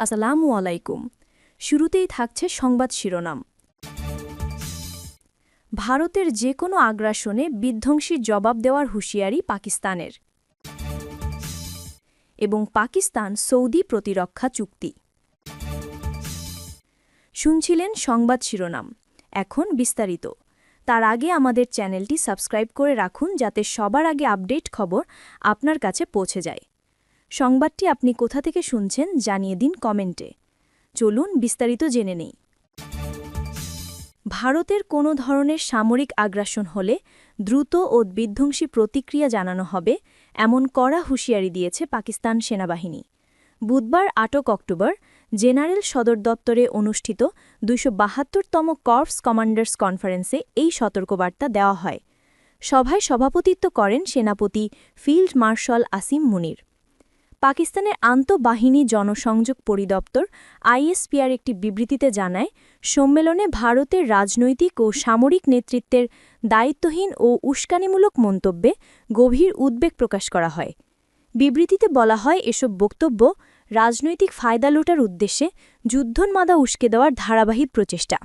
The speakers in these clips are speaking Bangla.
আসসালামু আলাইকুম। শুরুতেই থাকছে সংবাদ শিরোনাম। ভারতের যে কোনো আগ্রাসনে বিধ্বংসী জবাব দেওয়ার হুঁশিয়ারি পাকিস্তানের এবং পাকিস্তান সৌদি প্রতিরক্ষা চুক্তি। শুনছিলেন সংবাদ শিরোনাম, এখন বিস্তারিত। তার আগে আমাদের চ্যানেলটি সাবস্ক্রাইব করে রাখুন যাতে সবার আগে আপডেট খবর আপনার কাছে পৌঁছে যায়। সংবাদটি আপনি কোথা থেকে শুনছেন জানিয়ে দিন কমেন্টে। চলুন বিস্তারিত জেনে নেই। ভারতের কোনো ধরনের সামরিক আগ্রাসন হলে দ্রুত ও বিধ্বংসী প্রতিক্রিয়া জানানো হবে, এমন কড়া হুঁশিয়ারি দিয়েছে পাকিস্তান সেনাবাহিনী। বুধবার ৮ অক্টোবর জেনারেল সদর দপ্তরে অনুষ্ঠিত ২৭২তম কর্পস কমান্ডার্স কনফারেন্সে এই সতর্কবার্তা দেওয়া হয়। সভায় সভাপতিত্ব করেন সেনাপতি ফিল্ড মার্শাল আসিম মুনির। পাকিস্তানের আন্তঃবাহিনী জনসংযোগ পরিদপ্তর আইএসপিআর একটি বিবৃতিতে জানায়, সম্মেলনে ভারতের রাজনৈতিক ও সামরিক নেতৃত্বের দায়িত্বহীন ও উস্কানিমূলক মন্তব্যে গভীর উদ্বেগ প্রকাশ করা হয়। বিবৃতিতে বলা হয়, এসব বক্তব্য রাজনৈতিক ফায়দা লুটার উদ্দেশ্যে যুদ্ধোন্মাদা উস্কে দেওয়ার ধারাবাহিক প্রচেষ্টা।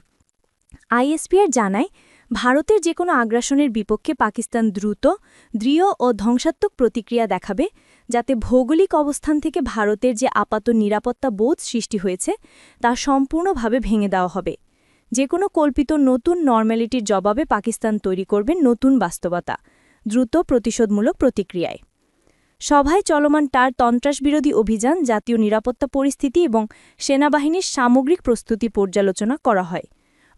আইএসপিআর জানায়, ভারতের যে কোনো আগ্রাসনের বিপক্ষে পাকিস্তান দ্রুত, দৃঢ় ও ধ্বংসাত্মক প্রতিক্রিয়া দেখাবে, যাতে ভৌগোলিক অবস্থান থেকে ভারতের যে আপাত নিরাপত্তা বোধ সৃষ্টি হয়েছে তা সম্পূর্ণভাবে ভেঙে দেওয়া হবে। যে কোনো কল্পিত নতুন নরম্যালিটির জবাবে পাকিস্তান তৈরি করবে নতুন বাস্তবতা, দ্রুত প্রতিশোধমূলক প্রতিক্রিয়ায়। সভায় চলমান সন্ত্রাসবিরোধী অভিযান, জাতীয় নিরাপত্তা পরিস্থিতি এবং সেনাবাহিনীর সামগ্রিক প্রস্তুতি পর্যালোচনা করা হয়।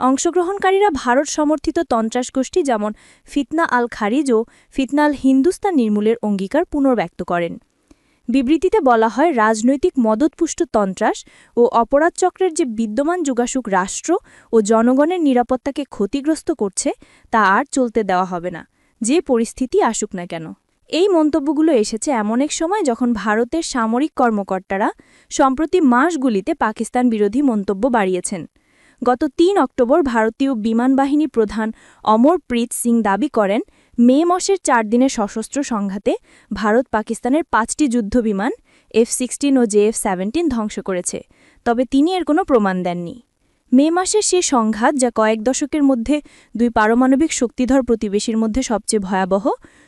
অংশগ্রহণকারীরা ভারত সমর্থিত সন্ত্রাস গোষ্ঠী যেমন ফিতনা আল খারিজ ও ফিতনা আল হিন্দুস্তান নির্মূলের অঙ্গীকার পুনর্ব্যক্ত করেন। বিবৃতিতে বলা হয়, রাজনৈতিক মদতপুষ্ট সন্ত্রাস ও অপরাধ চক্রের যে বিদ্যমান যোগাসুক রাষ্ট্র ও জনগণের নিরাপত্তাকে ক্ষতিগ্রস্ত করছে তা আর চলতে দেওয়া হবে না, যে পরিস্থিতি আসুক না কেন। এই মন্তব্যগুলো এসেছে এমন এক সময় যখন ভারতের সামরিক কর্মকর্তারা সম্প্রতি মাসগুলিতে পাকিস্তান বিরোধী মন্তব্য বাড়িয়েছেন। গত ৩ অক্টোবর ভারতীয় বিমান বাহিনী প্রধান অমরপ্রীত সিং দাবি করেন, মে মাসের ৪ দিনের সশস্ত্র সংঘাতে ভারত পাকিস্তানের ৫টি যুদ্ধবিমান F-16 ও JF-17 ধ্বংস করেছে, তবে তিনি এর কোনো প্রমাণ দেননি। মে মাসের সে সংঘাত, যা কয়েক দশকের মধ্যে দুই পারমাণবিক শক্তিধর প্রতিবেশীর মধ্যে সবচেয়ে ভয়াবহ,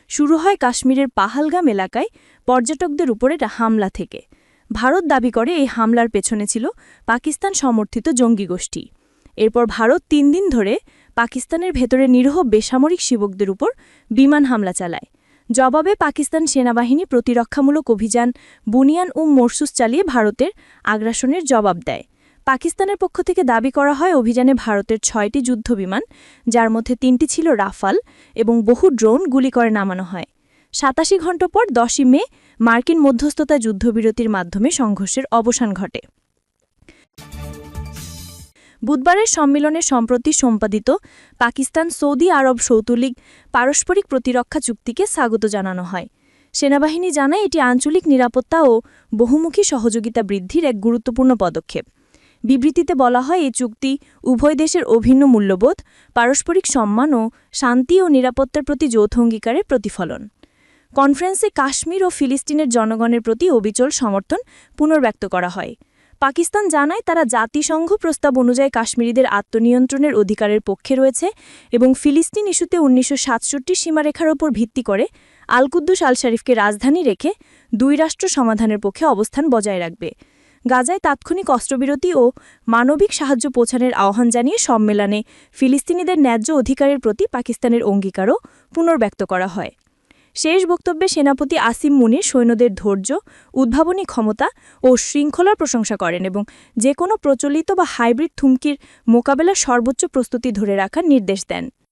শুরু হয় কাশ্মীরের পাহালগাম এলাকায় পর্যটকদের উপরে হামলা থেকে। ভারত দাবি করে এই হামলার পেছনে ছিল পাকিস্তান সমর্থিত জঙ্গি গোষ্ঠী। এরপর ভারত ৩ দিন ধরে পাকিস্তানের ভেতরে নিরীহ বেসামরিক সেবকদের উপর বিমান হামলা চালায়। জবাবে পাকিস্তান সেনাবাহিনী প্রতিরক্ষামূলক অভিযান বুনিয়ান মরসুস চালিয়ে ভারতের আগ্রাসনের জবাব দেয়। পাকিস্তানের পক্ষ থেকে দাবি করা হয়, অভিযানে ভারতের ৬টি যুদ্ধবিমান, যার মধ্যে ৩টি ছিল রাফাল, এবং বহু ড্রোন গুলি করে নামানো হয়। ৮৭ ঘণ্টা পর ১০ই মে মার্কিন মধ্যস্থতা যুদ্ধবিরতির মাধ্যমে সংঘর্ষের অবসান ঘটে। বুধবারের সম্মেলনে সম্প্রতি সম্পাদিত পাকিস্তান সৌদি আরব সৌতুলিক পারস্পরিক প্রতিরক্ষা চুক্তিকে স্বাগত জানানো হয়। সেনাবাহিনী জানায়, এটি আঞ্চলিক নিরাপত্তা ও বহুমুখী সহযোগিতা বৃদ্ধির এক গুরুত্বপূর্ণ পদক্ষেপ। বিবৃতিতে বলা হয়, এই চুক্তি উভয় দেশের অভিন্ন মূল্যবোধ, পারস্পরিক সম্মান ও শান্তি ও নিরাপত্তার প্রতি যৌথ অঙ্গীকারের প্রতিফলন। কনফারেন্সে কাশ্মীর ও ফিলিস্তিনের জনগণের প্রতি অবিচল সমর্থন পুনর্ব্যক্ত করা হয়। পাকিস্তান জানায়, তারা জাতিসংঘ প্রস্তাব অনুযায়ী কাশ্মীরিদের আত্মনিয়ন্ত্রণের অধিকারের পক্ষে রয়েছে এবং ফিলিস্তিন ইস্যুতে ১৯৬৭ সীমারেখার ওপর ভিত্তি করে আল কুদ্দুস আল শরীফকে রাজধানী রেখে দুই রাষ্ট্র সমাধানের পক্ষে অবস্থান বজায় রাখবে। গাজায় তাৎক্ষণিক অস্ত্রবিরতি ও মানবিক সাহায্য পৌঁছানোর আহ্বান জানিয়ে সম্মেলনে ফিলিস্তিনিদের ন্যায্য অধিকারের প্রতি পাকিস্তানের অঙ্গীকারও পুনর্ব্যক্ত করা হয়। শেষ বক্তব্যে সেনাপতি আসিম মুনির সৈন্যদের ধৈর্য, উদ্ভাবনী ক্ষমতা ও শৃঙ্খলার প্রশংসা করেন এবং যে কোনো প্রচলিত বা হাইব্রিড হুমকির মোকাবেলার সর্বোচ্চ প্রস্তুতি ধরে রাখার নির্দেশ দেন।